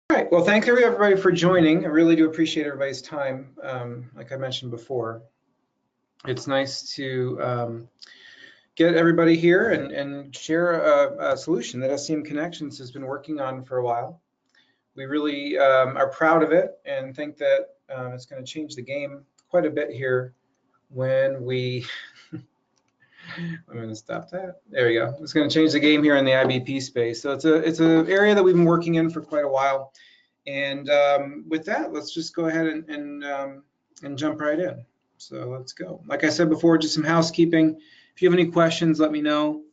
All right, well, thank everybody for joining. I really do appreciate everybody's time. Like I mentioned before, it's nice to get everybody here and share a solution that SCM Connections has been working on for a while. We really are proud of it and think that it's going to change the game quite a bit here when we I'm going to stop that. There we go. It's going to change the game here in the IBP space. So it's an area that we've been working in for quite a while. And with that, let's just go ahead and jump right in. So let's go. Like I said before, just some housekeeping. If you have any questions, let me know.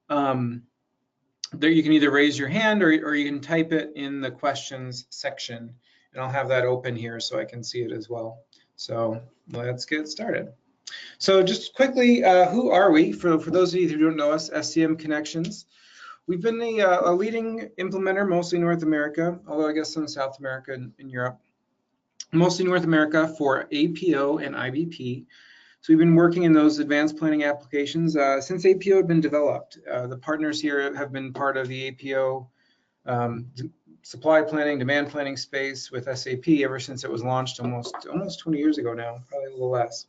There you can either raise your hand or you can type it in the questions section, and I'll have that open here so I can see it as well. So let's get started. So just quickly, who are we? For those of you who don't know us, SCM Connections. We've been a leading implementer, mostly North America, although I guess some South America and Europe. Mostly North America for APO and IBP. So we've been working in those advanced planning applications since APO had been developed. The partners here have been part of the APO supply planning, demand planning space with SAP ever since it was launched almost 20 years ago now, probably a little less.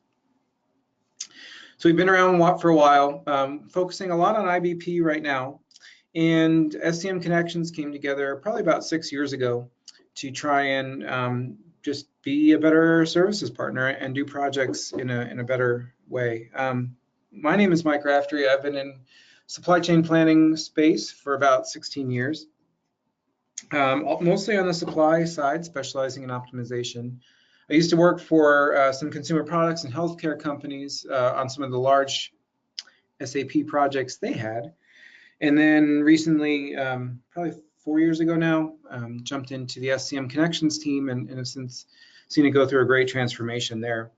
So we've been around for a while, focusing a lot on IBP right now. And SCM Connections came together probably about 6 years ago to try and just be a better services partner and do projects in a better way. My name is Mike Raftery. I've been in supply chain planning space for about 16 years, mostly on the supply side, specializing in optimization. I used to work for some consumer products and healthcare companies on some of the large SAP projects they had. And then recently, probably 4 years ago now, jumped into the SCM Connections team and have since seen it go through a great transformation there.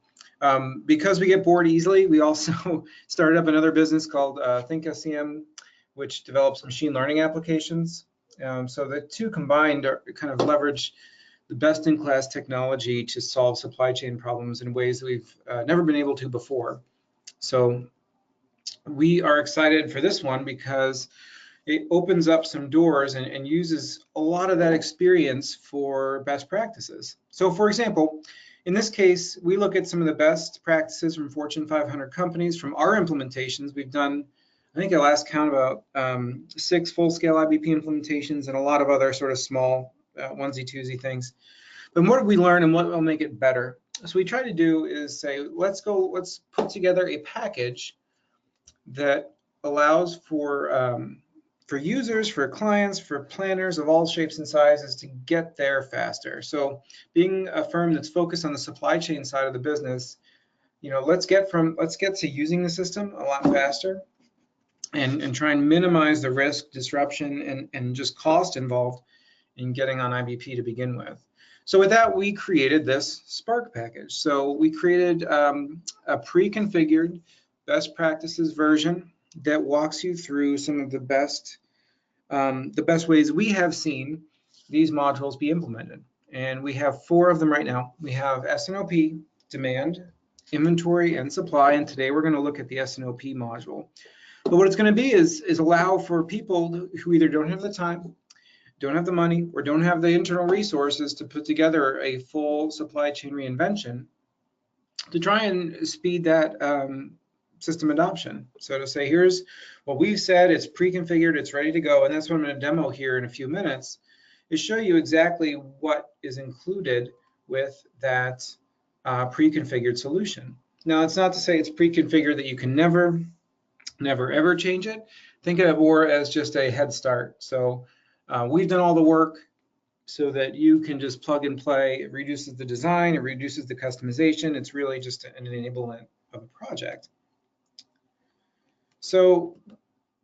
Because we get bored easily, we also started up another business called Think SCM, which develops machine learning applications. So the two combined are kind of leverage the best-in-class technology to solve supply chain problems in ways that we've never been able to before. So we are excited for this one because it opens up some doors and uses a lot of that experience for best practices. So for example, in this case, we look at some of the best practices from Fortune 500 companies from our implementations. We've done, I think at last count, about 6 full-scale IBP implementations and a lot of other sort of small onesie-twosie things. But what did we learn and what will make it better? So we try to do is say, let's put together a package that allows for users, for clients, for planners of all shapes and sizes to get there faster. So being a firm that's focused on the supply chain side of the business, let's get to using the system a lot faster and try and minimize the risk, disruption, and just cost involved in getting on IBP to begin with. So with that, we created this Spark package. So we created a pre-configured best practices version that walks you through some of the best ways we have seen these modules be implemented. And we have 4 of them right now. We have S&OP, demand, inventory, and supply. And today we're going to look at the S&OP module. But what it's going to be is allow for people who either don't have the time, don't have the money, or don't have the internal resources to put together a full supply chain reinvention to try and speed that system adoption. So to say, here's what we've said, it's pre-configured, it's ready to go, and that's what I'm going to demo here in a few minutes, is show you exactly what is included with that pre-configured solution. Now, it's not to say it's pre-configured that you can never, ever change it. Think of it more as just a head start. So we've done all the work so that you can just plug and play. It reduces the design, it reduces the customization. It's really just an enablement of a project. So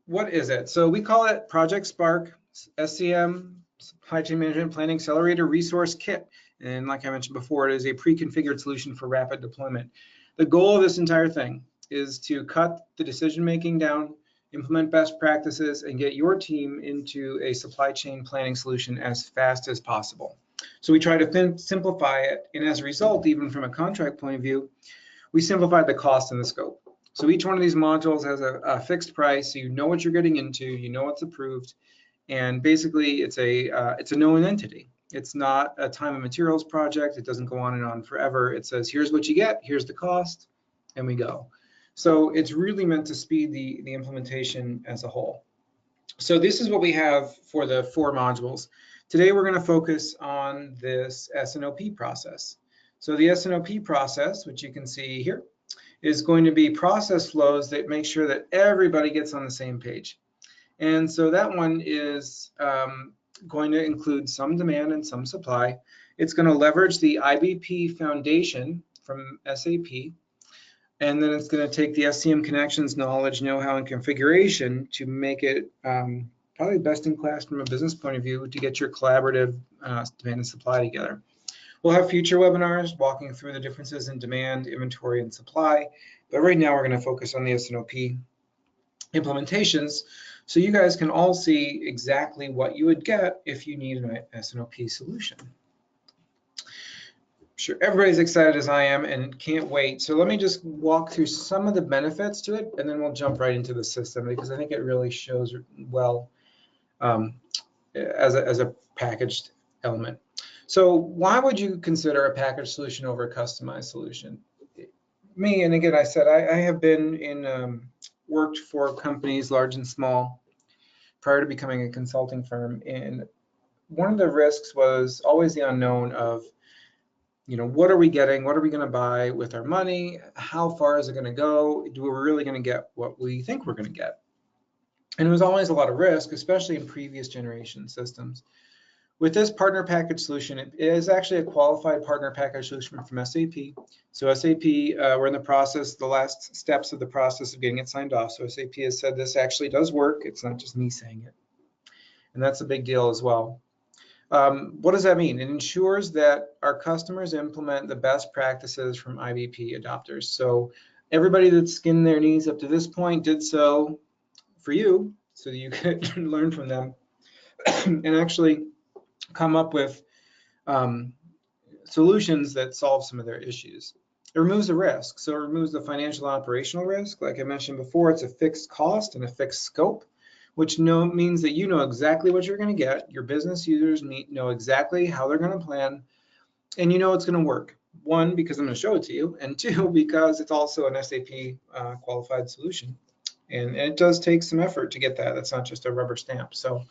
what is it? So we call it Project Spark, SCM, Supply Chain Management Planning Accelerator Resource Kit. And like I mentioned before, it is a pre-configured solution for rapid deployment. The goal of this entire thing is to cut the decision-making down, implement best practices, and get your team into a supply chain planning solution as fast as possible. So we try to simplify it, and as a result, even from a contract point of view, we simplified the cost and the scope. So each one of these modules has a fixed price, so you know what you're getting into, you know what's approved, and basically it's a known entity. It's not a time and materials project. It doesn't go on and on forever. It says, here's what you get, here's the cost, and we go. So it's really meant to speed the implementation as a whole. So this is what we have for the 4 modules. Today we're going to focus on this S&OP process. So the S&OP process, which you can see here, is going to be process flows that make sure that everybody gets on the same page. And so that one is going to include some demand and some supply. It's going to leverage the IBP foundation from SAP, and then it's going to take the SCM Connections knowledge, know-how, and configuration to make it probably best in class from a business point of view to get your collaborative demand and supply together. We'll have future webinars walking through the differences in demand, inventory, and supply, but right now we're going to focus on the S&OP implementations so you guys can all see exactly what you would get if you need an S&OP solution. I'm sure everybody's excited as I am and can't wait. So let me just walk through some of the benefits to it, and then we'll jump right into the system because I think it really shows well as a packaged element. So why would you consider a packaged solution over a customized solution? Me, and again, I said I have been in worked for companies large and small prior to becoming a consulting firm, and one of the risks was always the unknown of, what are we getting? What are we going to buy with our money? How far is it going to go? Do we really going to get what we think we're going to get? And it was always a lot of risk, especially in previous generation systems. With this partner package solution, it is actually a qualified partner package solution from SAP. So SAP, we're in the process, the last steps of the process of getting it signed off. So SAP has said this actually does work. It's not just me saying it. And that's a big deal as well. What does that mean? It ensures that our customers implement the best practices from IBP adopters. So everybody that's skinned their knees up to this point did so for you, so that you could learn from them and actually come up with solutions that solve some of their issues. It removes the risk. So it removes the financial and operational risk. Like I mentioned before, it's a fixed cost and a fixed scope, which means that you know exactly what you're going to get. Your business users know exactly how they're going to plan, and you know it's going to work. 1, because I'm going to show it to you, and 2, because it's also an SAP qualified solution. And it does take some effort to get that. That's not just a rubber stamp. So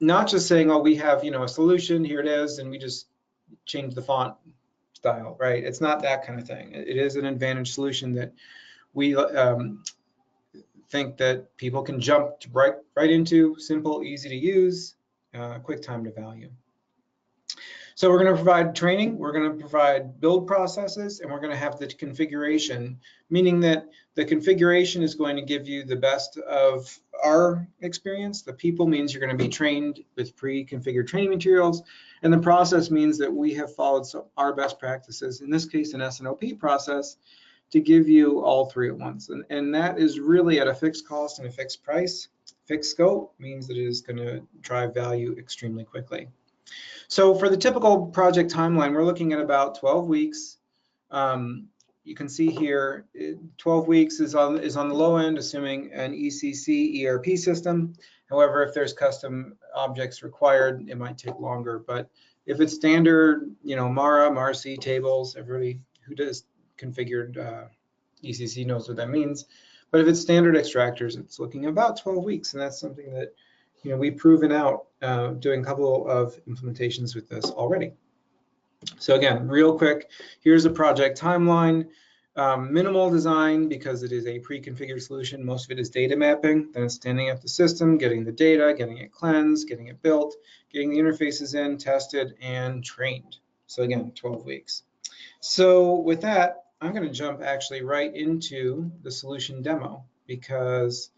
not just saying, oh, we have a solution, here it is, and we just change the font style, right? It's not that kind of thing. It is an advantage solution that we think that people can jump right into, simple, easy to use, quick time to value. So we're going to provide training, we're going to provide build processes, and we're going to have the configuration, meaning that the configuration is going to give you the best of our experience. The people means you're going to be trained with pre-configured training materials, and the process means that we have followed our best practices, in this case an S&OP process, to give you all 3 at once. And that is really at a fixed cost and a fixed price. Fixed scope means that it is going to drive value extremely quickly. So for the typical project timeline, we're looking at about 12 weeks. You can see here, 12 weeks is on the low end, assuming an ECC ERP system. However, if there's custom objects required, it might take longer. But if it's standard, Mara, MARC tables, everybody who does configured ECC knows what that means. But if it's standard extractors, it's looking about 12 weeks, and that's something that we've proven out doing a couple of implementations with this already. So again, real quick, here's a project timeline. Minimal design because it is a pre-configured solution. Most of it is data mapping. Then it's standing up the system, getting the data, getting it cleansed, getting it built, getting the interfaces in, tested, and trained. So again, 12 weeks. So with that, I'm going to jump actually right into the solution demo because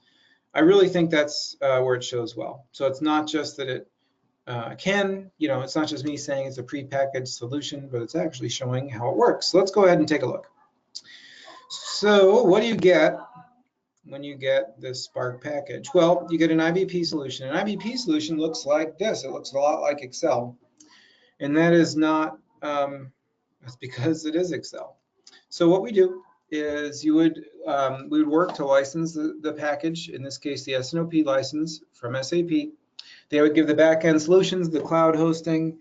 I really think that's where it shows well. So it's not just that it it's not just me saying it's a pre-packaged solution, but it's actually showing how it works. So let's go ahead and take a look. So what do you get when you get this Spark package? Well, you get an IBP solution. An IBP solution looks like this. It looks a lot like Excel. And that is not, that's because it is Excel. So what we do is we would work to license the package, in this case the S&OP license from SAP. They would give the back-end solutions, the cloud hosting,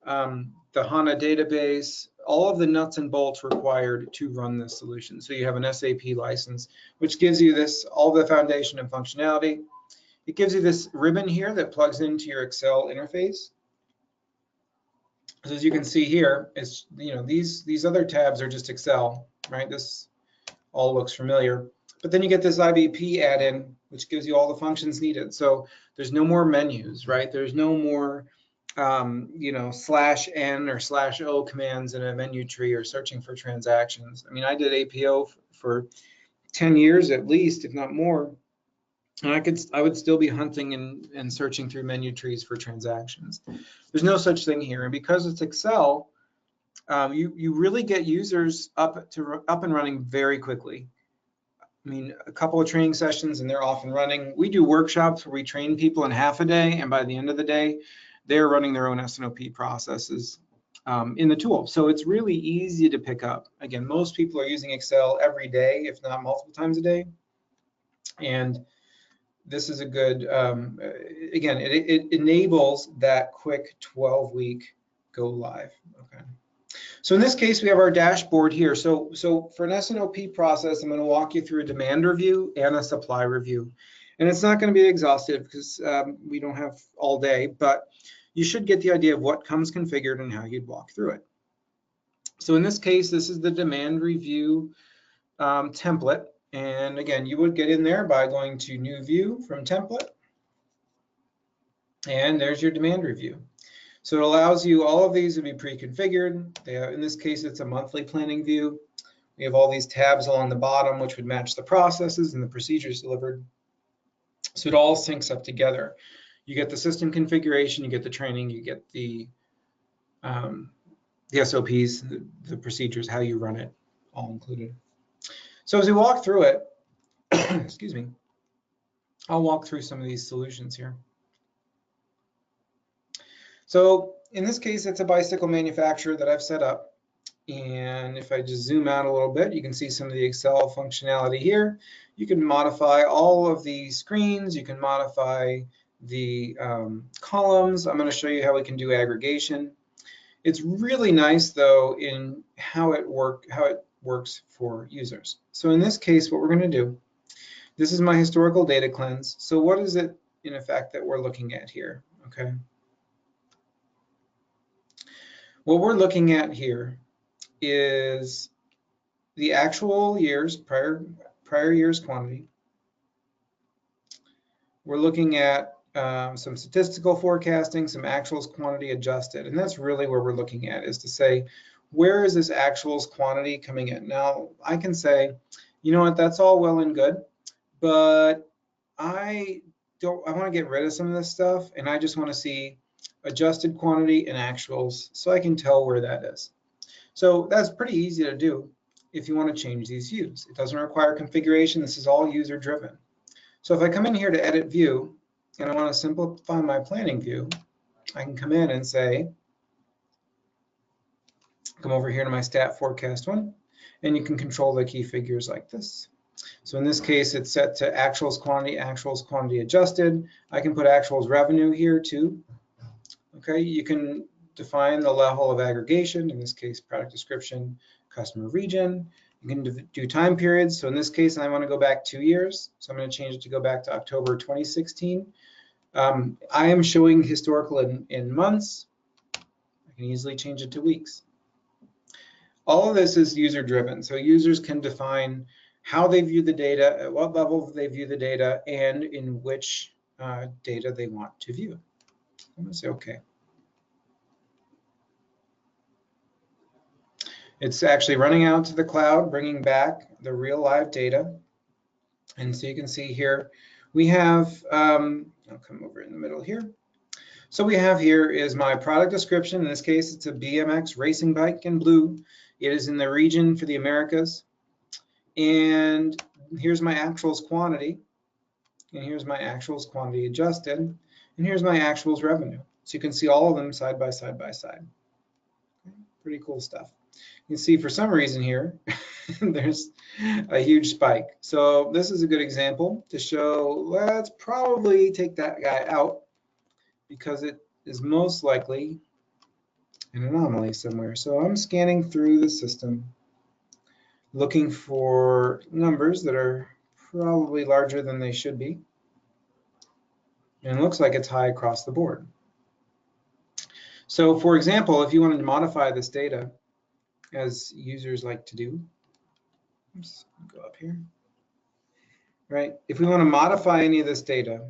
the HANA database, all of the nuts and bolts required to run this solution. So you have an SAP license, which gives you this, all the foundation and functionality. It gives you this ribbon here that plugs into your Excel interface. So as you can see here, it's, you know, these other tabs are just Excel, right? This all looks familiar. But then you get this IBP add-in, which gives you all the functions needed. So there's no more menus, right? There's no more, you know, /n or /o commands in a menu tree or searching for transactions. I mean, I did APO for 10 years at least, if not more. And I would still be hunting and searching through menu trees for transactions. There's no such thing here. And because it's Excel, you really get users up and running very quickly. I mean, a couple of training sessions and they're off and running. We do workshops where we train people in half a day, and by the end of the day, they're running their own S&OP processes in the tool. So it's really easy to pick up. Again, most people are using Excel every day, if not multiple times a day. And this is a good, again, it enables that quick 12-week go live. Okay. So in this case, we have our dashboard here. So for an S&OP process, I'm going to walk you through a demand review and a supply review. And it's not going to be exhaustive because we don't have all day, but you should get the idea of what comes configured and how you'd walk through it. So in this case, this is the demand review template. And again, you would get in there by going to New View from Template. And there's your demand review. So it allows you, all of these to be pre-configured. In this case, it's a monthly planning view. We have all these tabs along the bottom, which would match the processes and the procedures delivered. So it all syncs up together. You get the system configuration, you get the training, you get the SOPs, the procedures, how you run it, all included. So as we walk through it, excuse me, I'll walk through some of these solutions here. So in this case, it's a bicycle manufacturer that I've set up. And if I just zoom out a little bit, you can see some of the Excel functionality here. You can modify all of the screens. You can modify the columns. I'm going to show you how we can do aggregation. It's really nice, though, in how it works for users. So in this case, what we're going to do, this is my historical data cleanse. So what is it, in effect, that we're looking at here? Okay. What we're looking at here is the actual years, prior year's quantity. We're looking at some statistical forecasting, some actuals quantity adjusted, and that's really where we're looking at, is to say, where is this actuals quantity coming in? Now, I can say, you know what, that's all well and good, but I want to get rid of some of this stuff, and I just want to see adjusted quantity and actuals so I can tell where that is. So that's pretty easy to do if you want to change these views. It doesn't require configuration. This is all user driven. So if I come in here to edit view and I want to simplify my planning view, I can come in and say, come over here to my stat forecast one, and you can control the key figures like this. So in this case, it's set to actuals quantity adjusted. I can put actuals revenue here too. Okay, you can define the level of aggregation, in this case, product description, customer region. You can do time periods. So in this case, I want to go back 2 years. So I'm going to change it to go back to October 2016. I am showing historical in months. I can easily change it to weeks. All of this is user driven. So users can define how they view the data, at what level they view the data, and in which data they want to view. I'm going to say OK. It's actually running out to the cloud, bringing back the real live data. And so you can see here, we have, I'll come over in the middle here. So we have here is my product description. In this case, it's a BMX racing bike in blue. It is in the region for the Americas. And here's my actuals quantity. And here's my actuals quantity adjusted. And here's my actuals revenue. So you can see all of them side by side by side. Pretty cool stuff. You can see for some reason here, there's a huge spike. So this is a good example to show, let's probably take that guy out because it is most likely an anomaly somewhere. So I'm scanning through the system, looking for numbers that are probably larger than they should be. And it looks like it's high across the board. So for example, if you wanted to modify this data, as users like to do, oops, go up here, right? If we want to modify any of this data,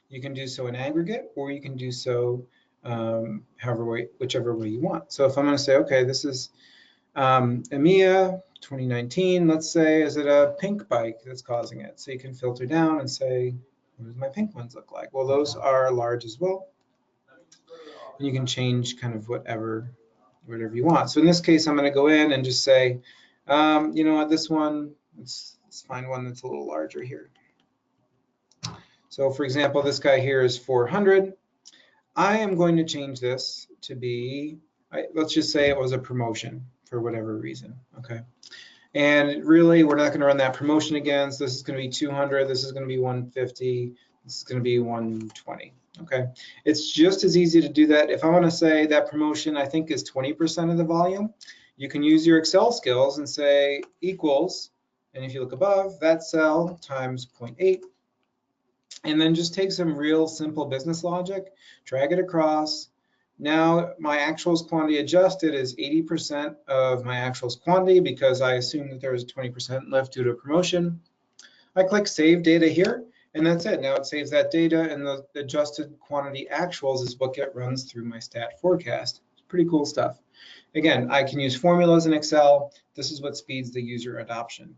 you can do so in aggregate, or you can do so whichever way you want. So if I'm going to say, okay, this is EMEA 2019, let's say, is it a pink bike that's causing it? So you can filter down and say, what does my pink ones look like? Well, those are large as well. And you can change kind of whatever you want. So in this case, I'm going to go in and just say, you know what, this one, let's find one that's a little larger here. So for example, this guy here is 400. I am going to change this to be, let's just say it was a promotion for whatever reason, okay? And really, we're not going to run that promotion again. So this is going to be 200, this is going to be 150, this is going to be 120, okay? It's just as easy to do that. If I want to say that promotion, I think, is 20% of the volume, you can use your Excel skills and say equals, and if you look above, that cell times 0.8, and then just take some real simple business logic, drag it across. Now my actuals quantity adjusted is 80% of my actuals quantity because I assume that there was 20% left due to a promotion. I click Save Data here, and that's it. Now it saves that data, and the adjusted quantity actuals is what runs through my stat forecast. It's pretty cool stuff. Again, I can use formulas in Excel. This is what speeds the user adoption.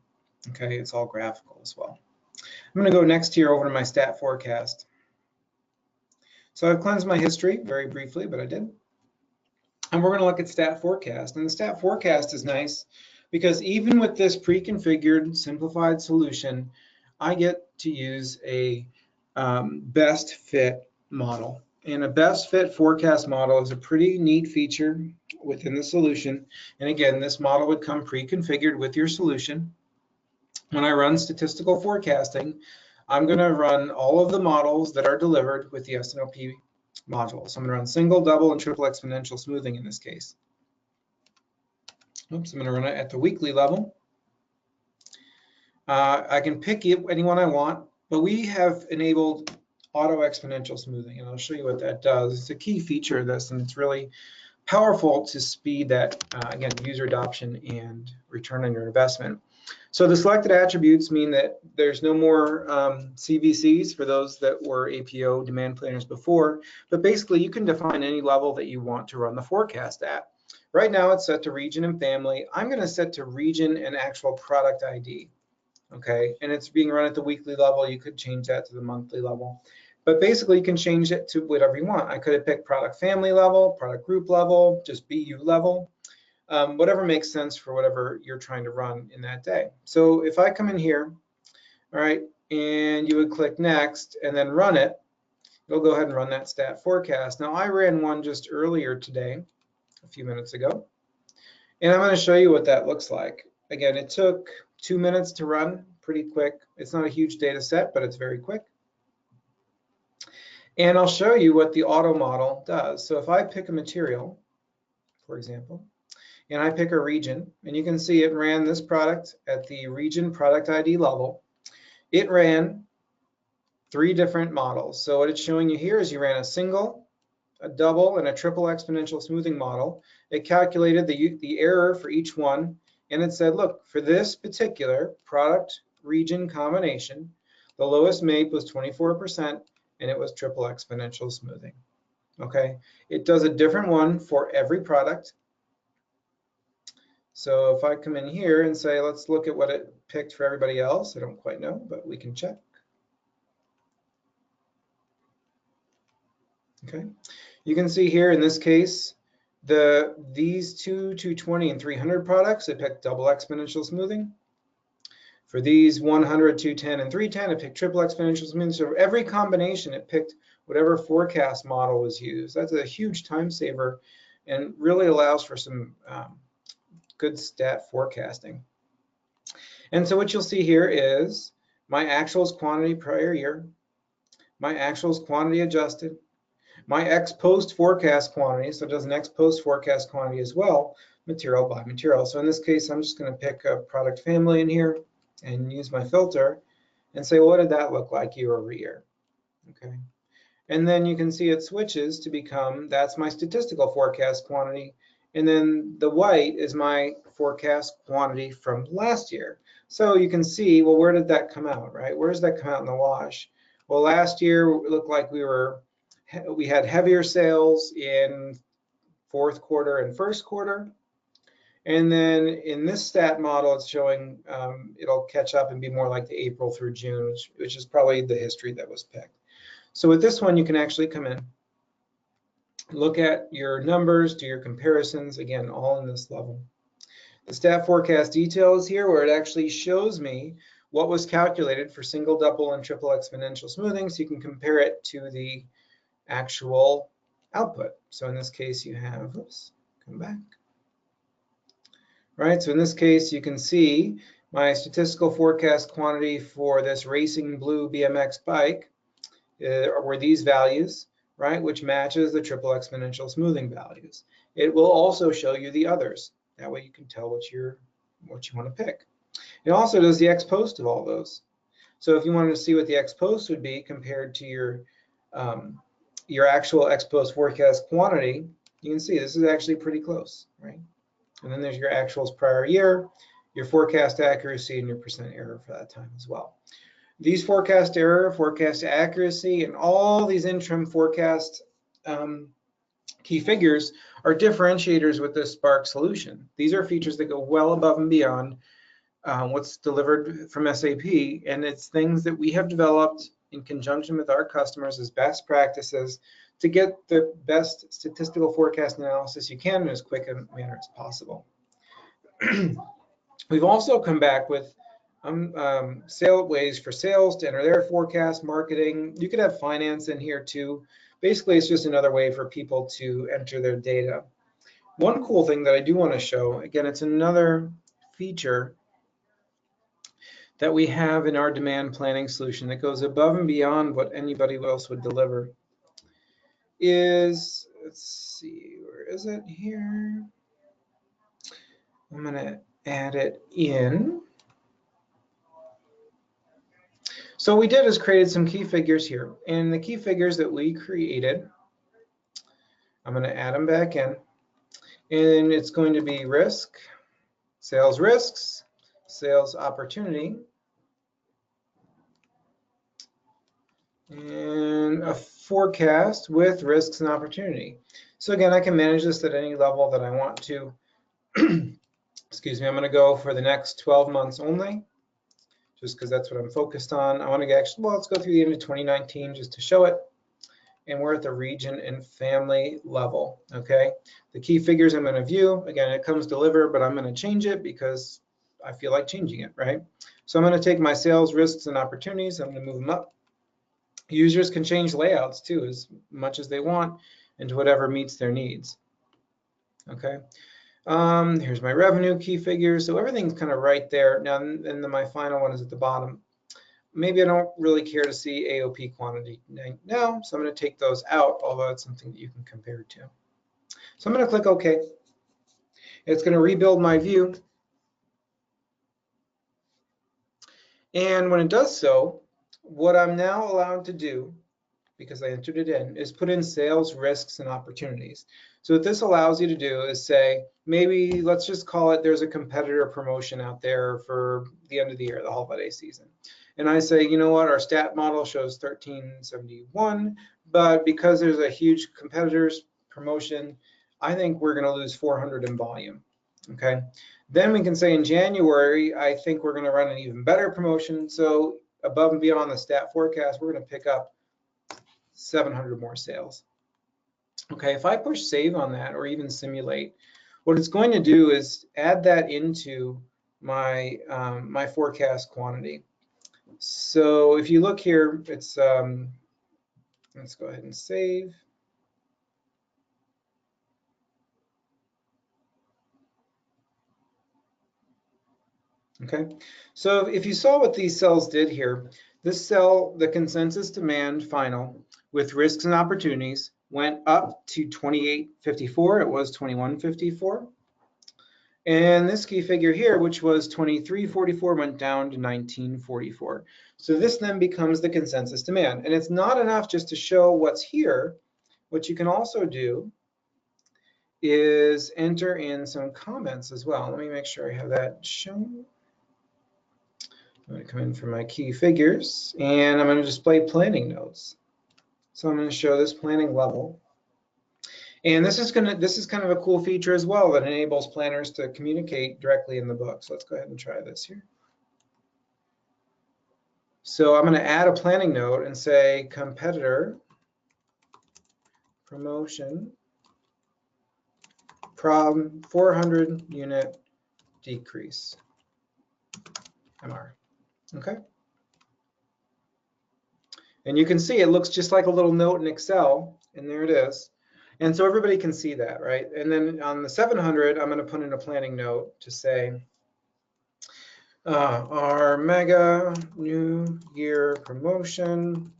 Okay, it's all graphical as well. I'm going to go next here over to my stat forecast. So I've cleansed my history very briefly, but I did. And we're going to look at stat forecast. And the stat forecast is nice because even with this pre-configured simplified solution, I get to use a best fit model. And a best fit forecast model is a pretty neat feature within the solution. And again, this model would come pre-configured with your solution. When I run statistical forecasting, I'm going to run all of the models that are delivered with the S&OP module. So I'm going to run single, double, and triple exponential smoothing in this case. Oops, I'm going to run it at the weekly level. I can pick anyone I want, but we have enabled auto exponential smoothing, and I'll show you what that does. It's a key feature of this, and it's really powerful to speed that, again, user adoption and return on your investment. So the selected attributes mean that there's no more CVCs for those that were APO demand planners before, but basically you can define any level that you want to run the forecast at. Right now it's set to region and family. I'm going to set to region and actual product ID, okay? And it's being run at the weekly level. You could change that to the monthly level. But basically you can change it to whatever you want. I could have picked product family level, product group level, just BU level. Whatever makes sense for whatever you're trying to run in that day. So if I come in here, all right, and you would click next and then run it, it'll go ahead and run that stat forecast. Now I ran one just earlier today, a few minutes ago, and I'm going to show you what that looks like. Again, it took 2 minutes to run, pretty quick. It's not a huge data set, but it's very quick. And I'll show you what the auto model does. So if I pick a material, for example, and I pick a region, and you can see it ran this product at the region product ID level. It ran 3 different models. So what it's showing you here is you ran a single, a double, and a triple exponential smoothing model. It calculated the error for each one, and it said, look, for this particular product region combination, the lowest MAPE was 24%, and it was triple exponential smoothing. Okay, it does a different one for every product. So if I come in here and say, let's look at what it picked for everybody else, I don't quite know, but we can check. Okay, you can see here in this case, these 220, and 300 products, it picked double exponential smoothing. For these 100, 210, and 310, it picked triple exponential smoothing. So every combination, it picked whatever forecast model was used. That's a huge time saver and really allows for some good stat forecasting. And so what you'll see here is my actuals quantity prior year, my actuals quantity adjusted, My ex post forecast quantity, so it does an ex post forecast quantity as well, material by material. So in this case, I'm just going to pick a product family in here and use my filter and say, well, what did that look like year over year? Okay. And then you can see it switches to become, that's my statistical forecast quantity. And then the white is my forecast quantity from last year. So you can see, well, where did that come out, right? Where does that come out in the wash? Well, last year it looked like we had heavier sales in fourth quarter and first quarter. And then in this stat model, it's showing it'll catch up and be more like the April through June, which is probably the history that was picked. So with this one, you can actually come in, look at your numbers, do your comparisons, again, all in this level. The stat forecast detail is here where it actually shows me what was calculated for single, double, and triple exponential smoothing, so you can compare it to the actual output. So in this case, you have, oops, come back. Right, so in this case, you can see my statistical forecast quantity for this racing blue BMX bike were these values, right, which matches the triple exponential smoothing values. It will also show you the others. That way you can tell what you want to pick. It also does the ex post of all those. So if you wanted to see what the ex post would be compared to your actual ex post forecast quantity, you can see this is actually pretty close, right? And then there's your actuals prior year, your forecast accuracy, and your percent error for that time as well. These forecast error, forecast accuracy, and all these interim forecast key figures are differentiators with this Spark solution. These are features that go well above and beyond what's delivered from SAP, and it's things that we have developed in conjunction with our customers as best practices to get the best statistical forecast analysis you can in as quick a manner as possible. We've also come back with ways for sales to enter their forecast, marketing. You could have finance in here too. Basically, it's just another way for people to enter their data. One cool thing that I do want to show, again, it's another feature that we have in our demand planning solution that goes above and beyond what anybody else would deliver. Is, let's see, where is it here? I'm going to add it in. So what we did is created some key figures here. And the key figures that we created, I'm going to add them back in. And it's going to be risk, sales risks, sales opportunity, and a forecast with risks and opportunity. So again, I can manage this at any level that I want to. Excuse me, I'm going to go for the next 12 months only, just because that's what I'm focused on. I want to actually, well, let's go through the end of 2019 just to show it. And we're at the region and family level, okay? The key figures I'm going to view, again, it comes deliver, but I'm going to change it because I feel like changing it, right? So I'm going to take my sales risks and opportunities, I'm going to move them up. Users can change layouts too as much as they want into whatever meets their needs, okay? Here's my revenue key figures. So everything's kind of right there. Now, and then my final one is at the bottom. Maybe I don't really care to see AOP quantity now, so I'm going to take those out, although it's something that you can compare to. So I'm going to click OK. It's going to rebuild my view. And when it does so, what I'm now allowed to do, because I entered it in, is put in sales risks and opportunities. So what this allows you to do is say, maybe let's just call it there's a competitor promotion out there for the end of the year, the holiday season. And I say, you know what, our stat model shows 1371, but because there's a huge competitor's promotion, I think we're going to lose 400 in volume, okay? Then we can say in January, I think we're going to run an even better promotion. So above and beyond the stat forecast, we're going to pick up 700 more sales. Okay, if I push save on that or even simulate, what it's going to do is add that into my, my forecast quantity. So if you look here, it's, let's go ahead and save. Okay, so if you saw what these cells did here, this cell, the consensus demand final with risks and opportunities, went up to 2854. It was 2154. And this key figure here, which was 2344, went down to 1944. So this then becomes the consensus demand. And it's not enough just to show what's here. What you can also do is enter in some comments as well. Let me make sure I have that shown. I'm going to come in for my key figures, and I'm going to display planning notes. So I'm going to show this planning level. And this is kind of a cool feature as well that enables planners to communicate directly in the book. So let's go ahead and try this here. So I'm going to add a planning note and say competitor promotion problem 400 unit decrease MR. Okay. And you can see it looks just like a little note in Excel, and there it is. And so everybody can see that, right? And then on the 700, I'm going to put in a planning note to say our mega new year promotion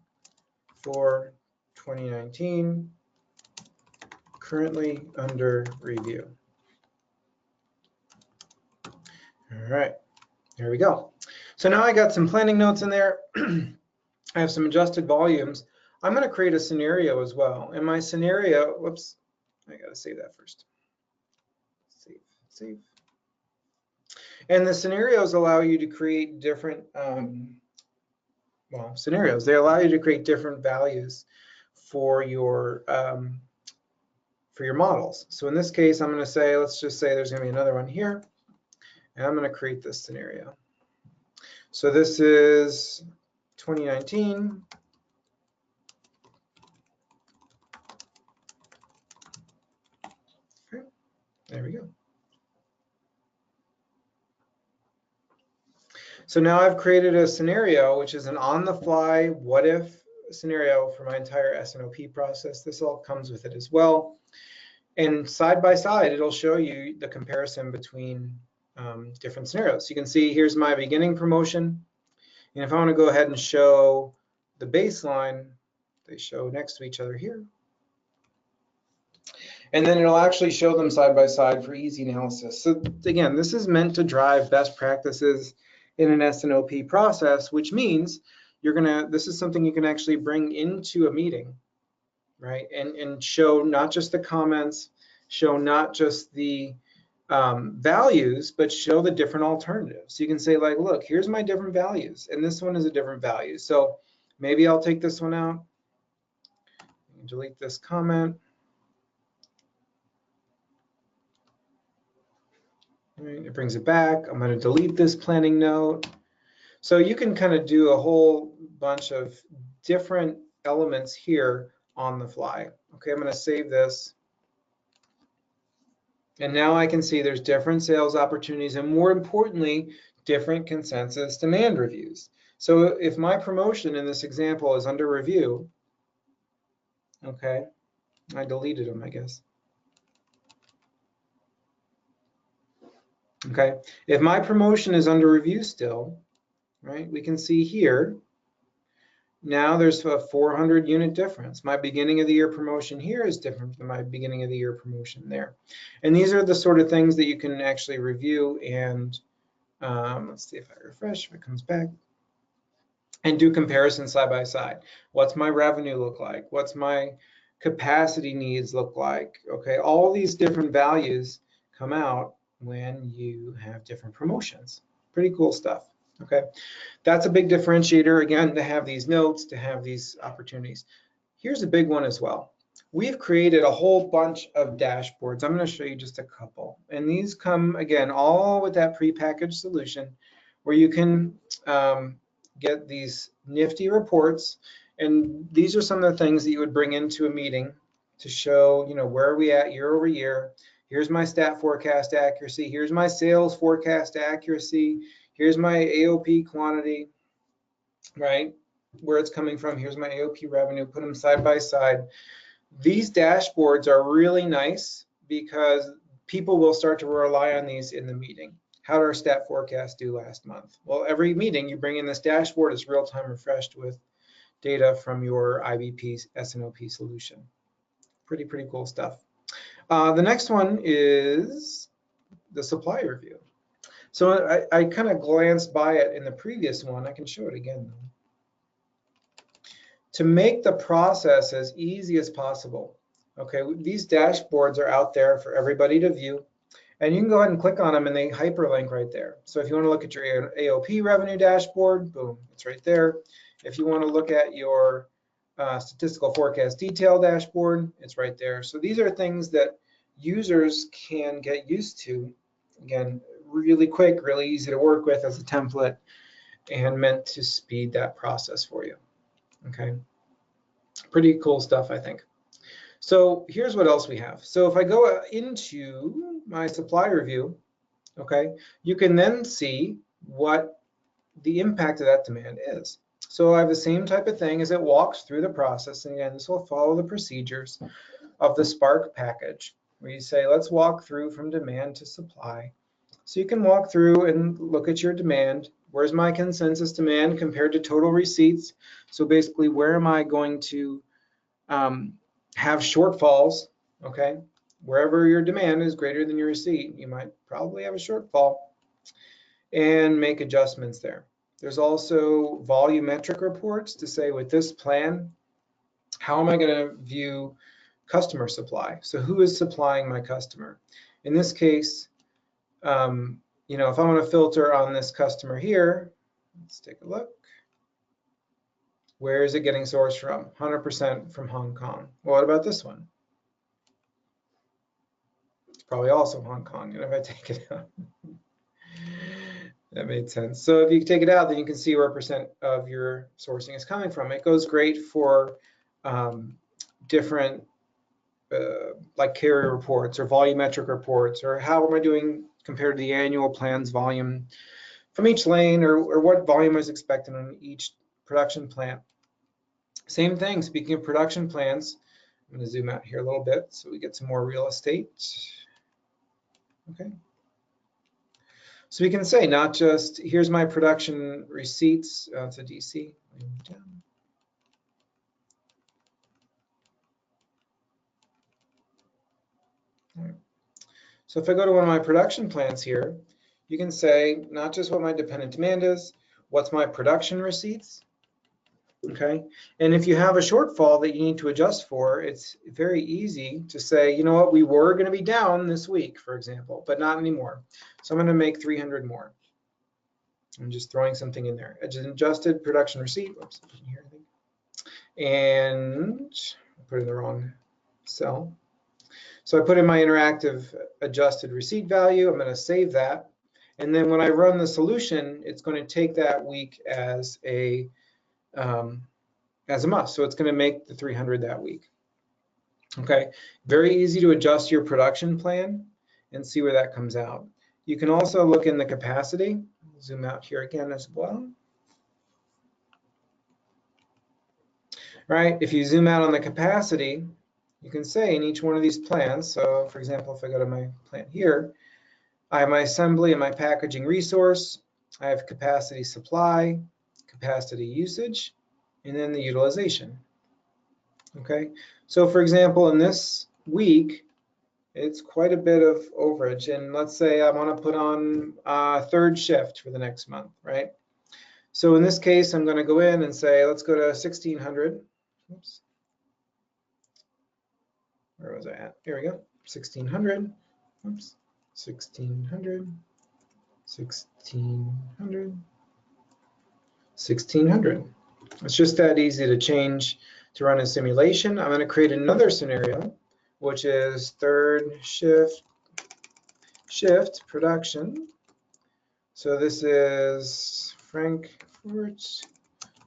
for 2019 currently under review. All right, there we go. So now I got some planning notes in there. I have some adjusted volumes. I'm going to create a scenario as well. And my scenario, whoops, I got to save that first. Save. And the scenarios allow you to create different, scenarios. They allow you to create different values for your models. So in this case, I'm going to say, let's just say there's going to be another one here. And I'm going to create this scenario. So this is 2019. Okay, there we go. So now I've created a scenario, which is an on-the-fly what-if scenario for my entire S&OP process. This all comes with it as well. And side by side, it'll show you the comparison between different scenarios. You can see here's my beginning promotion. And if I want to go ahead and show the baseline, they show next to each other here. And then it'll actually show them side by side for easy analysis. So again, this is meant to drive best practices in an S&OP process, which means this is something you can actually bring into a meeting, right? And show not just the comments, show not just the values, but show the different alternatives. You can say like, look, here's my different values, and this one is a different value. So maybe I'll take this one out, delete this comment. Right, it brings it back. I'm going to delete this planning note. So you can kind of do a whole bunch of different elements here on the fly. Okay, I'm going to save this. And now I can see there's different sales opportunities and, more importantly, different consensus demand reviews. So if my promotion in this example is under review, okay, I deleted them, I guess. Okay, if my promotion is under review still, right, we can see here, now there's a 400 unit difference. My beginning of the year promotion here is different than my beginning of the year promotion there. And these are the sort of things that you can actually review and let's see if I refresh, if it comes back, and do comparisons side by side. What's my revenue look like? What's my capacity needs look like? Okay, all these different values come out when you have different promotions. Pretty cool stuff. Okay, that's a big differentiator, again, to have these notes, to have these opportunities. Here's a big one as well. We've created a whole bunch of dashboards. I'm going to show you just a couple. And these come, again, all with that prepackaged solution where you can get these nifty reports. And these are some of the things that you would bring into a meeting to show, where are we at year over year. Here's my stat forecast accuracy. Here's my sales forecast accuracy. Here's my AOP quantity, right? Where it's coming from. Here's my AOP revenue. Put them side by side. These dashboards are really nice because people will start to rely on these in the meeting. How did our stat forecast do last month? Well, every meeting you bring in this dashboard is real-time refreshed with data from your IBP S&OP solution. Pretty cool stuff. The next one is the supplier view. So I kind of glanced by it in the previous one. I can show it again though. To make the process as easy as possible, okay, these dashboards are out there for everybody to view, and you can go ahead and click on them and they hyperlink right there. So if you want to look at your AOP revenue dashboard, boom, it's right there. If you want to look at your statistical forecast detail dashboard, it's right there. So these are things that users can get used to. Again, really quick, really easy to work with as a template, and meant to speed that process for you. Okay, pretty cool stuff, I think. So here's what else we have. So if I go into my supplier view, okay, you can then see what the impact of that demand is. So I have the same type of thing as it walks through the process. And again, this will follow the procedures of the Spark package, where you say, let's walk through from demand to supply. So you can walk through and look at your demand. Where's my consensus demand compared to total receipts? So basically, where am I going to have shortfalls? Okay, wherever your demand is greater than your receipt, you might probably have a shortfall, and make adjustments there. There's also volumetric reports to say, with this plan, how am I going to view customer supply? So who is supplying my customer? In this case, you know, if I want to filter on this customer here, let's take a look. Where is it getting sourced from? 100% from Hong Kong. Well, what about this one? It's probably also Hong Kong. And if I take it out, that made sense. So if you take it out, then you can see where percent of your sourcing is coming from. It goes great for different like carrier reports or volumetric reports, or how am I doing compared to the annual plan's volume from each lane, or what volume is expected on each production plant. Same thing, speaking of production plans, I'm going to zoom out here a little bit so we get some more real estate. Okay. So we can say, not just, here's my production receipts, it's a DC. All right. So if I go to one of my production plants here, you can say not just what my dependent demand is, what's my production receipts, okay? And if you have a shortfall that you need to adjust for, it's very easy to say, you know what, we were going to be down this week, for example, but not anymore. So I'm going to make 300 more. I'm just throwing something in there. Adjusted production receipt, oops, here, I think. And I put it in the wrong cell. So I put in my interactive adjusted receipt value. I'm going to save that. And then when I run the solution, it's going to take that week as a must. So it's going to make the 300 that week. Okay, very easy to adjust your production plan and see where that comes out. You can also look in the capacity. Zoom out here again as well. Right, if you zoom out on the capacity, you can say in each one of these plans, so for example, if I go to my plant here, I have my assembly and my packaging resource, I have capacity supply, capacity usage, and then the utilization. Okay, so for example, in this week, it's quite a bit of overage, and let's say I want to put on a third shift for the next month, right? So in this case, I'm going to go in and say, let's go to 1600. Oops. Where was I at? Here we go. 1600. Oops. 1600. 1600. 1600. It's just that easy to change to run a simulation. I'm going to create another scenario, which is third shift production. So this is Frankfurt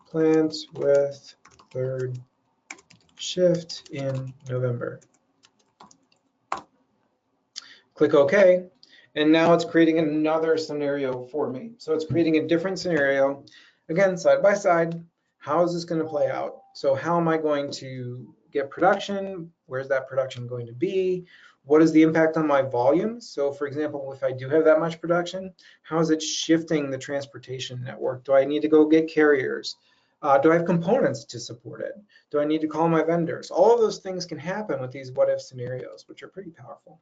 plant with third shift in November. Click OK, and now it's creating another scenario for me. So it's creating a different scenario. Again, side by side, how is this going to play out? So how am I going to get production? Where's that production going to be? What is the impact on my volumes? So for example, if I do have that much production, how is it shifting the transportation network? Do I need to go get carriers? Do I have components to support it? Do I need to call my vendors? All of those things can happen with these what-if scenarios, which are pretty powerful.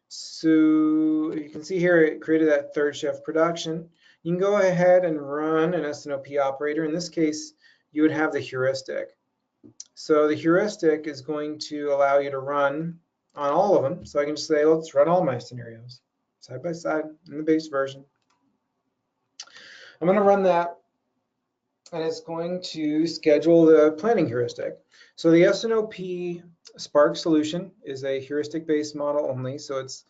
So you can see here it created that third shift production. You can go ahead and run an S&OP operator. In this case, you would have the heuristic. So the heuristic is going to allow you to run on all of them. So I can just say, let's run all my scenarios side by side in the base version. I'm going to run that, and it's going to schedule the planning heuristic. So the S&OP Spark solution is a heuristic-based model only, so it's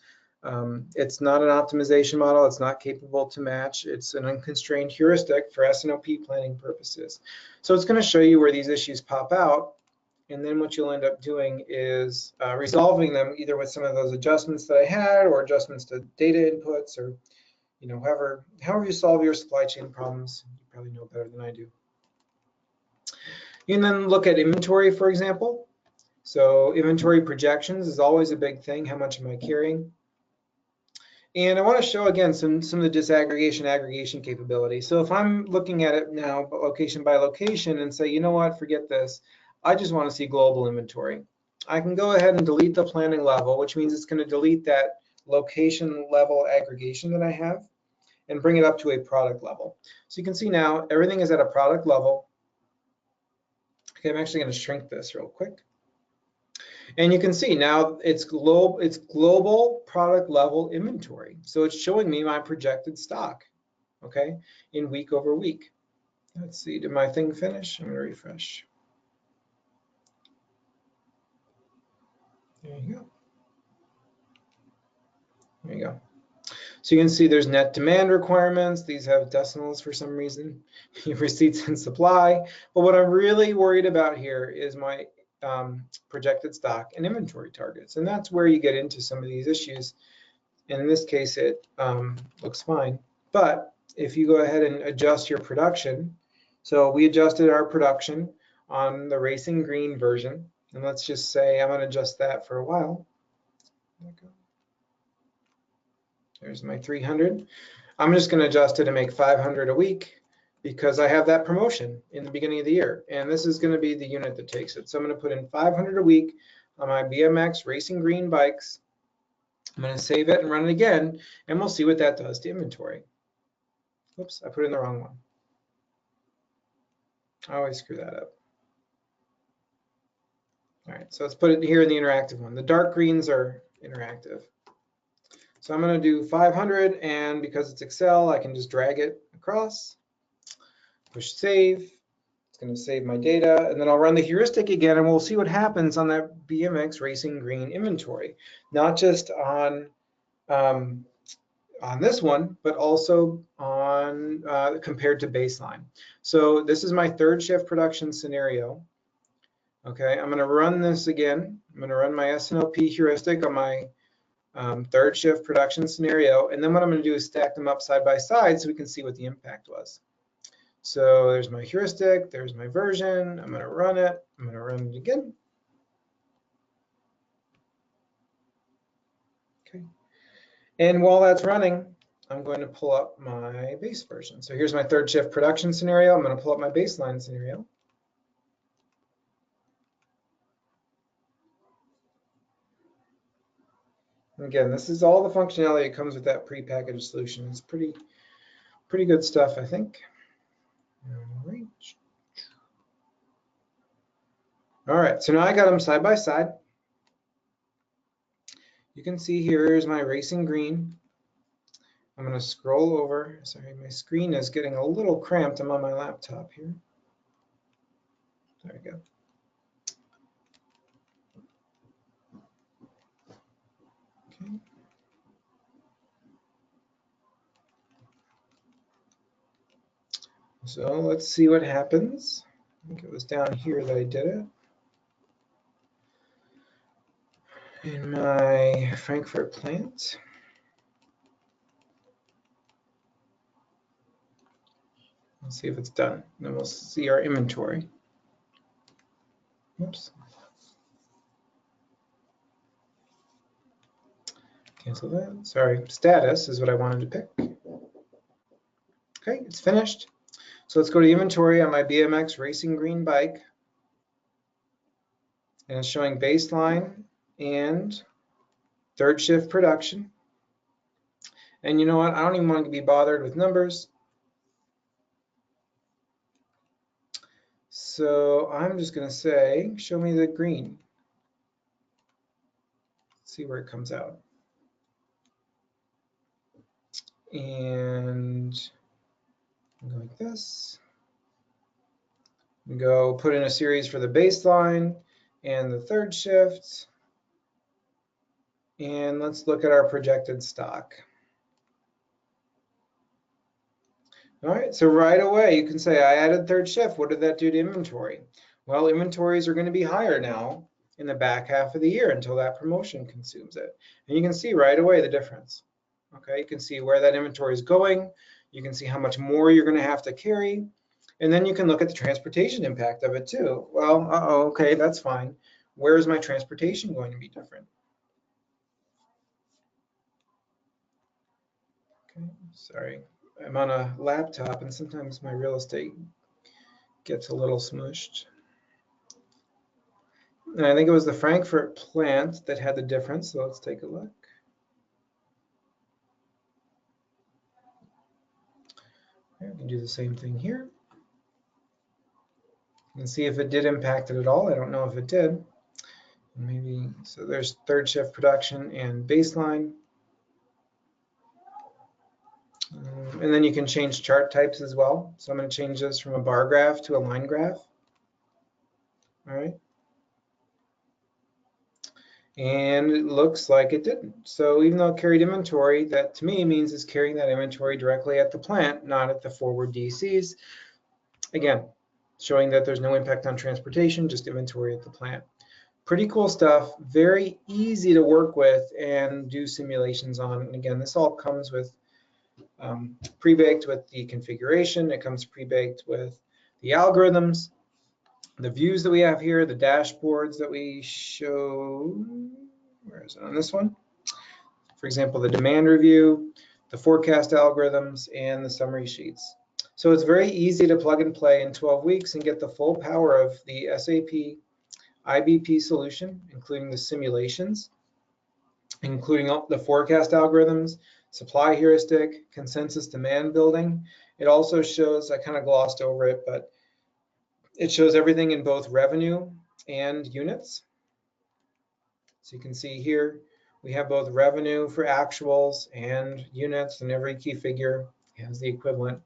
not an optimization model. It's not capable to match. It's an unconstrained heuristic for S&OP planning purposes. So it's going to show you where these issues pop out, and then what you'll end up doing is resolving them either with some of those adjustments that I had, or adjustments to data inputs, or however you solve your supply chain problems. You probably know better than I do. You can then look at inventory, for example. So inventory projections is always a big thing. How much am I carrying? And I want to show again some of the disaggregation aggregation capability. So if I'm looking at it now location by location and say, you know what, forget this, I just want to see global inventory. I can go ahead and delete the planning level, which means it's going to delete that location level aggregation that I have and bring it up to a product level. So you can see now everything is at a product level. Okay, I'm actually going to shrink this real quick. And you can see now it's global product level inventory. So it's showing me my projected stock, okay, in week over week. Let's see, did my thing finish? I'm going to refresh. There you go. There you go. So you can see there's net demand requirements. These have decimals for some reason. Receipts and supply. But what I'm really worried about here is my projected stock and inventory targets. And that's where you get into some of these issues. And in this case, it looks fine. But if you go ahead and adjust your production, so we adjusted our production on the Racing Green version. And let's just say I'm going to adjust that for a while. There's my 300. I'm just going to adjust it to make 500 a week because I have that promotion in the beginning of the year. And this is going to be the unit that takes it. So I'm going to put in 500 a week on my BMX Racing Green bikes. I'm going to save it and run it again, and we'll see what that does to inventory. Oops, I put in the wrong one. I always screw that up. All right, so let's put it here in the interactive one. The dark greens are interactive. So I'm going to do 500, and because it's Excel, I can just drag it across, push save. It's going to save my data, and then I'll run the heuristic again, and we'll see what happens on that BMX Racing Green inventory, not just on this one, but also on compared to baseline. So this is my third shift production scenario. Okay, I'm going to run this again. I'm going to run my S&OP heuristic on my third shift production scenario, and then what I'm going to do is stack them up side by side so we can see what the impact was. So there's my heuristic, there's my version. I'm going to run it. I'm going to run it again. Okay, and while that's running, I'm going to pull up my base version. So here's my third shift production scenario. I'm going to pull up my baseline scenario. Again, this is all the functionality that comes with that prepackaged solution. It's pretty good stuff, I think. All right, so now I got them side by side. You can see here's my Racing Green. I'm going to scroll over. Sorry, my screen is getting a little cramped. I'm on my laptop here. There we go. Okay. So let's see what happens. I think it was down here that I did it. In my Frankfurt plant. Let's see if it's done. Then we'll see our inventory. Oops. Cancel that. Sorry, status is what I wanted to pick. Okay, it's finished. So let's go to inventory on my BMX racing green bike. And it's showing baseline and third shift production. And you know what? I don't even want to be bothered with numbers. So I'm just going to say, show me the green. Let's see where it comes out. And go like this. We go put in a series for the baseline and the third shift. And let's look at our projected stock. All right, so right away you can say I added third shift. What did that do to inventory? Well, inventories are going to be higher now in the back half of the year until that promotion consumes it. And you can see right away the difference. Okay, you can see where that inventory is going. You can see how much more you're going to have to carry. And then you can look at the transportation impact of it too. Well, okay, that's fine. Where is my transportation going to be different? Okay, sorry. I'm on a laptop and sometimes my real estate gets a little smushed. And I think it was the Frankfurt plant that had the difference, so let's take a look. Okay, we can do the same thing here. And see if it did impact it at all. I don't know if it did. Maybe, so there's third shift production and baseline. And then you can change chart types as well. So I'm going to change this from a bar graph to a line graph. All right. And it looks like it didn't. So even though it carried inventory, that to me means it's carrying that inventory directly at the plant, not at the forward DCs. Again, showing that there's no impact on transportation, just inventory at the plant. Pretty cool stuff, very easy to work with and do simulations on. And again, this all comes with pre-baked with the configuration. It comes pre-baked with the algorithms, the views that we have here, the dashboards that we show. Where is it on this one? For example, the demand review, the forecast algorithms, and the summary sheets. So it's very easy to plug and play in 12 weeks and get the full power of the SAP IBP solution, including the simulations, including the forecast algorithms, supply heuristic, consensus demand building. It also shows, I kind of glossed over it, but it shows everything in both revenue and units. So you can see here, we have both revenue for actuals and units, and every key figure has the equivalent.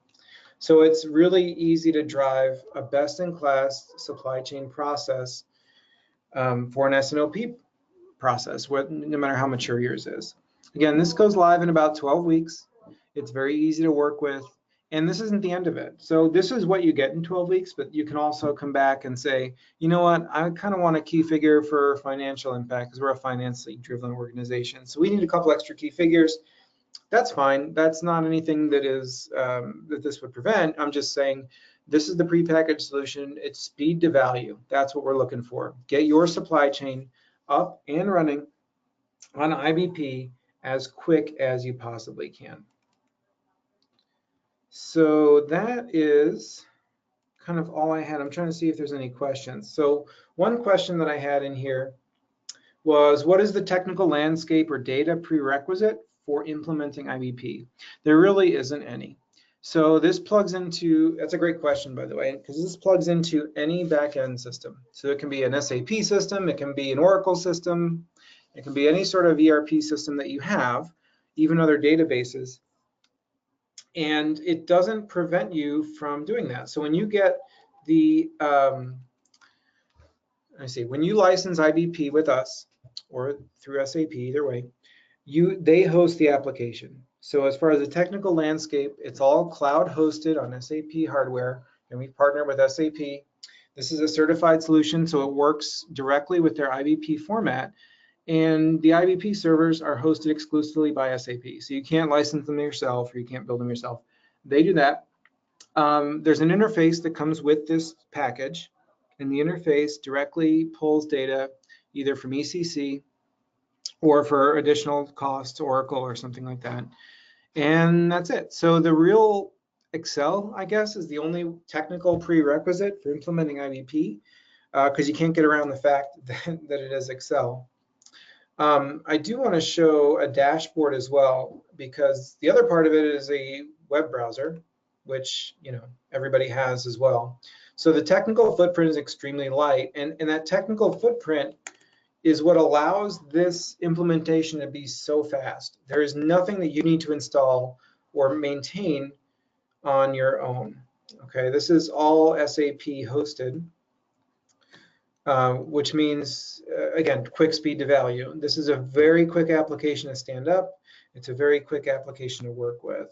So it's really easy to drive a best-in-class supply chain process for an S&OP process, no matter how mature yours is. Again, this goes live in about 12 weeks. It's very easy to work with, and this isn't the end of it. So this is what you get in 12 weeks, but you can also come back and say, you know what, I kind of want a key figure for financial impact because we're a financially driven organization. So we need a couple extra key figures. That's fine. That's not anything that is that this would prevent. I'm just saying this is the prepackaged solution. It's speed to value. That's what we're looking for. Get your supply chain up and running on IBP as quick as you possibly can. So that is kind of all I had. I'm trying to see if there's any questions. So one question that I had in here was, what is the technical landscape or data prerequisite for implementing IBP? There really isn't any. So this plugs into, that's a great question, by the way, because this plugs into any back-end system. So it can be an SAP system, it can be an Oracle system, it can be any sort of ERP system that you have, even other databases. And it doesn't prevent you from doing that. So when you get the, when you license IBP with us or through SAP, either way, they host the application. So as far as the technical landscape, it's all cloud hosted on SAP hardware, and we partner with SAP. This is a certified solution, so it works directly with their IBP format. And the IBP servers are hosted exclusively by SAP. So you can't license them yourself or you can't build them yourself. They do that. There's an interface that comes with this package, and the interface directly pulls data either from ECC or for additional costs, Oracle or something like that. And that's it. So the real Excel, I guess, is the only technical prerequisite for implementing IBP, because you can't get around the fact that it is Excel. I do want to show a dashboard as well, because the other part of it is a web browser, which everybody has as well. So the technical footprint is extremely light, and that technical footprint is what allows this implementation to be so fast. There is nothing that you need to install or maintain on your own. Okay, this is all SAP hosted, which means, again, quick speed to value. This is a very quick application to stand up. It's a very quick application to work with.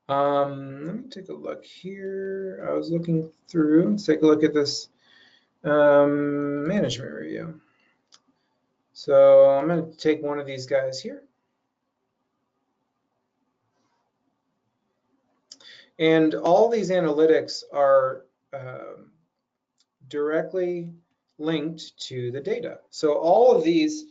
Let me take a look here. I was looking through. Let's take a look at this management review. So I'm going to take one of these guys here. And all these analytics are directly linked to the data. So all of these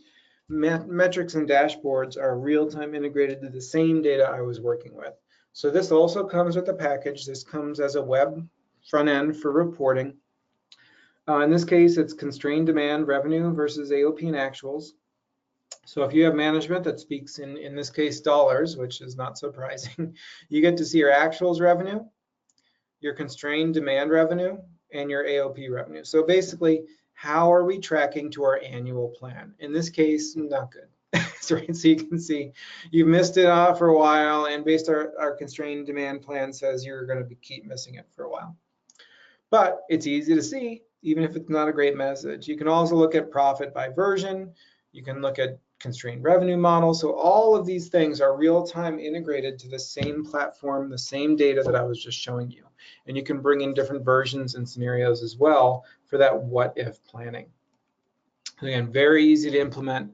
metrics and dashboards are real-time integrated to the same data I was working with. So this also comes with a package. This comes as a web front end for reporting. In this case, it's constrained demand revenue versus AOP and actuals. So if you have management that speaks in this case dollars, which is not surprising, you get to see your actuals revenue, your constrained demand revenue, and your AOP revenue. So basically, how are we tracking to our annual plan? In this case, not good. Right? So you can see you missed it off for a while, and based our constrained demand plan says you're going to keep missing it for a while. But it's easy to see, even if it's not a great message. You can also look at profit by version. You can look at constrained revenue model. So all of these things are real-time integrated to the same platform, the same data that I was just showing you. And you can bring in different versions and scenarios as well for that what-if planning. Again, very easy to implement.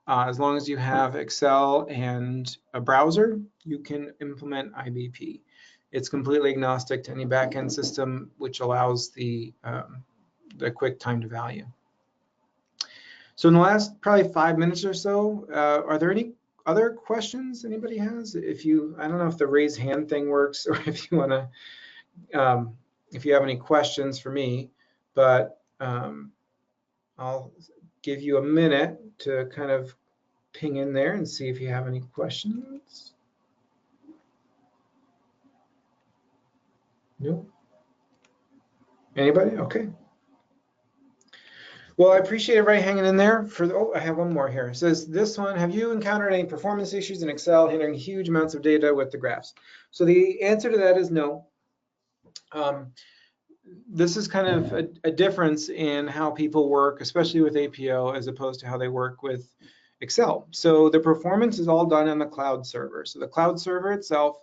As long as you have Excel and a browser, you can implement IBP. It's completely agnostic to any backend system, which allows the quick time to value. So in the last probably 5 minutes or so, are there any other questions anybody has? If you, I don't know if the raise hand thing works, or if you want to, if you have any questions for me, but I'll give you a minute to kind of ping in there and see if you have any questions. No? Anybody? Okay. Well, I appreciate everybody hanging in there. Oh, I have one more here. It says, this one, have you encountered any performance issues in Excel hindering huge amounts of data with the graphs? So the answer to that is no. This is kind of a difference in how people work, especially with APO, as opposed to how they work with Excel. So the performance is all done on the cloud server. So the cloud server itself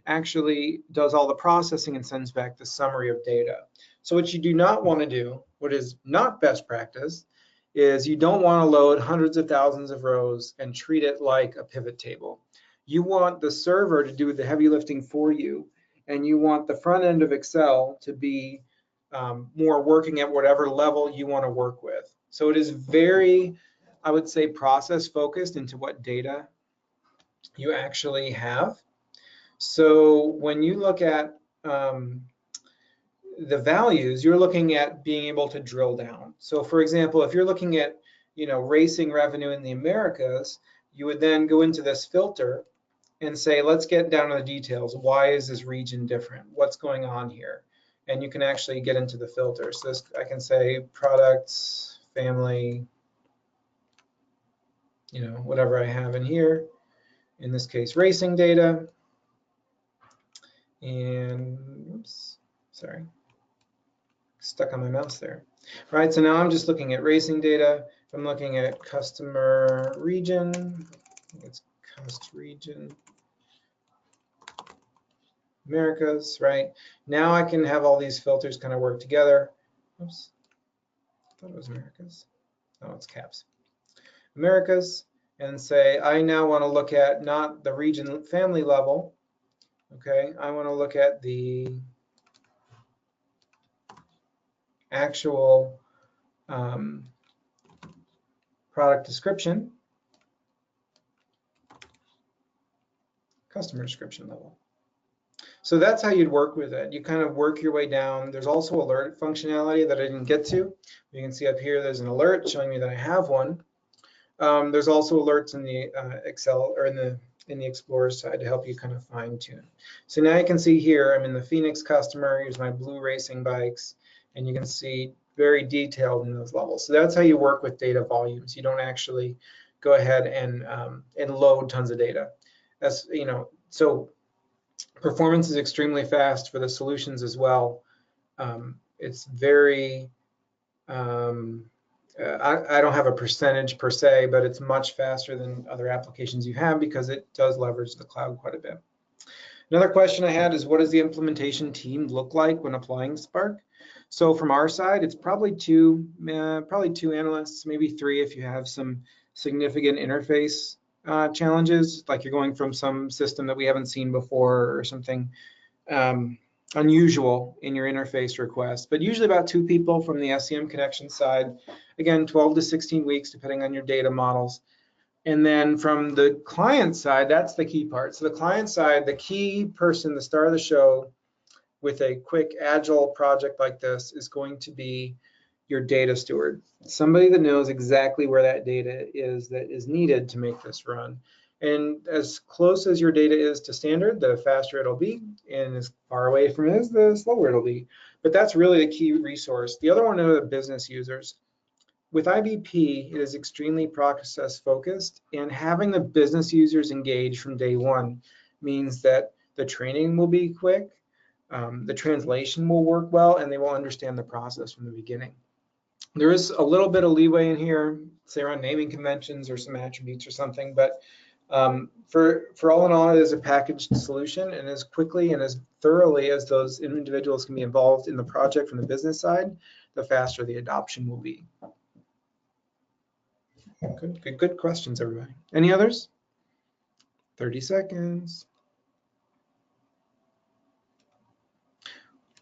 actually does all the processing and sends back the summary of data. So what you do not want to do, what is not best practice, is you don't want to load hundreds of thousands of rows and treat it like a pivot table. You want the server to do the heavy lifting for you, and you want the front end of Excel to be more working at whatever level you want to work with. So it is very, I would say, process focused into what data you actually have. So when you look at the values, you're looking at being able to drill down. So for example, if you're looking at racing revenue in the Americas, you would then go into this filter and say, let's get down to the details. Why is this region different? What's going on here? And you can actually get into the filter. So this, I can say products, family, whatever I have in here. In this case, racing data. And oops, sorry, stuck on my mouse there. Right, so now I'm just looking at racing data. I'm looking at customer region. It's cost region. Americas, right? Now I can have all these filters kind of work together. Oops, I thought it was Americas. Oh, it's caps. Americas, and say I now want to look at not the region family level. Okay, I want to look at the actual product description, customer description level. So that's how you'd work with it. You kind of work your way down. There's also alert functionality that I didn't get to. You can see up here, there's an alert showing me that I have one. There's also alerts in the Excel or in the Explorer side to help you kind of fine tune. So now you can see here, I'm in the Phoenix customer, here's my blue racing bikes, and you can see very detailed in those levels. So that's how you work with data volumes. You don't actually go ahead and load tons of data. That's, you know, so performance is extremely fast for the solutions as well. It's very, I don't have a percentage per se, but it's much faster than other applications you have because it does leverage the cloud quite a bit. Another question I had is, what does the implementation team look like when applying Spark? So from our side, it's probably two analysts, maybe three if you have some significant interface challenges, like you're going from some system that we haven't seen before or something unusual in your interface request, but usually about 2 people from the SCM Connections side. Again, 12 to 16 weeks, depending on your data models. And then from the client side, that's the key part. So the client side, the key person, the star of the show with a quick agile project like this is going to be your data steward, somebody that knows exactly where that data is that is needed to make this run. And as close as your data is to standard, the faster it'll be, and as far away from it, the slower it'll be. But that's really the key resource. The other one are the business users. With IBP, it is extremely process focused, and having the business users engaged from day one means that the training will be quick, the translation will work well, and they will understand the process from the beginning. There is a little bit of leeway in here, say around naming conventions or some attributes or something, but for all in all, it is a packaged solution, and as quickly and as thoroughly as those individuals can be involved in the project from the business side, the faster the adoption will be. Good questions, everybody. Any others? 30 seconds.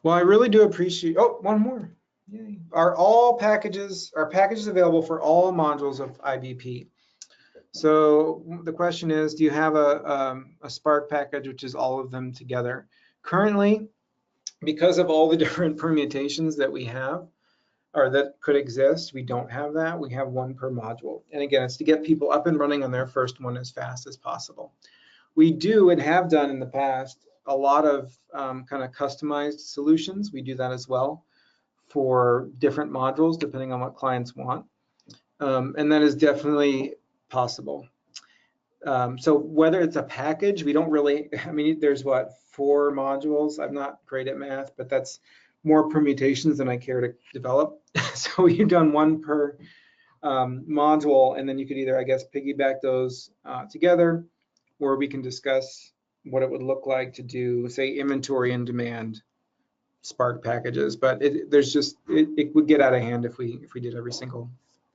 Well, I really do appreciate, oh, one more. Yay. Are packages available for all modules of IBP? So the question is, do you have a Spark package, which is all of them together? Currently, because of all the different permutations that we have, or that could exist, we don't have that. We have one per module. And again, it's to get people up and running on their first one as fast as possible. We do and have done in the past a lot of kind of customized solutions. We do that as well for different modules, depending on what clients want. And that is definitely possible. So whether it's a package, we don't really, I mean, there's what, 4 modules? I'm not great at math, but that's more permutations than I care to develop. So we've done one per module, and then you could either, I guess, piggyback those together, or we can discuss what it would look like to do, say, inventory and demand Spark packages. But it would get out of hand if we did every single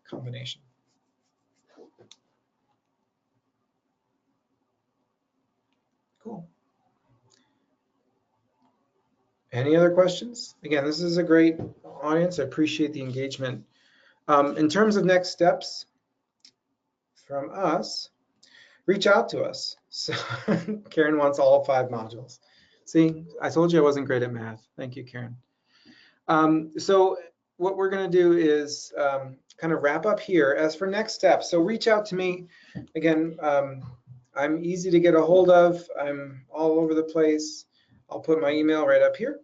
combination. Cool. Any other questions? Again, this is a great audience. I appreciate the engagement. In terms of next steps from us, reach out to us. So Karen wants all 5 modules. See, I told you I wasn't great at math. Thank you, Karen. So what we're going to do is kind of wrap up here. As for next steps, so reach out to me. Again, I'm easy to get a hold of. I'm all over the place. I'll put my email right up here.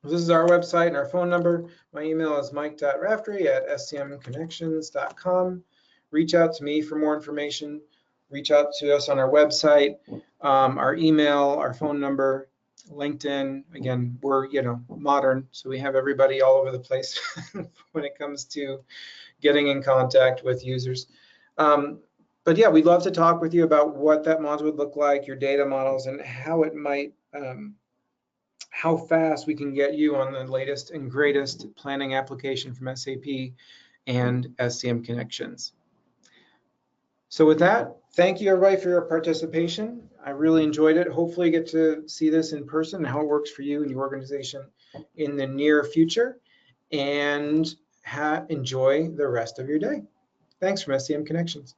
This is our website and our phone number. My email is mike.raftery@scmconnections.com. Reach out to me for more information. Reach out to us on our website, our email, our phone number, LinkedIn. Again, we're modern, so we have everybody all over the place when it comes to getting in contact with users. But yeah, we'd love to talk with you about what that module would look like, your data models, and how it might, how fast we can get you on the latest and greatest planning application from SAP and SCM Connections. So with that, thank you everybody for your participation. I really enjoyed it. Hopefully you get to see this in person and how it works for you and your organization in the near future, and enjoy the rest of your day. Thanks from SCM Connections.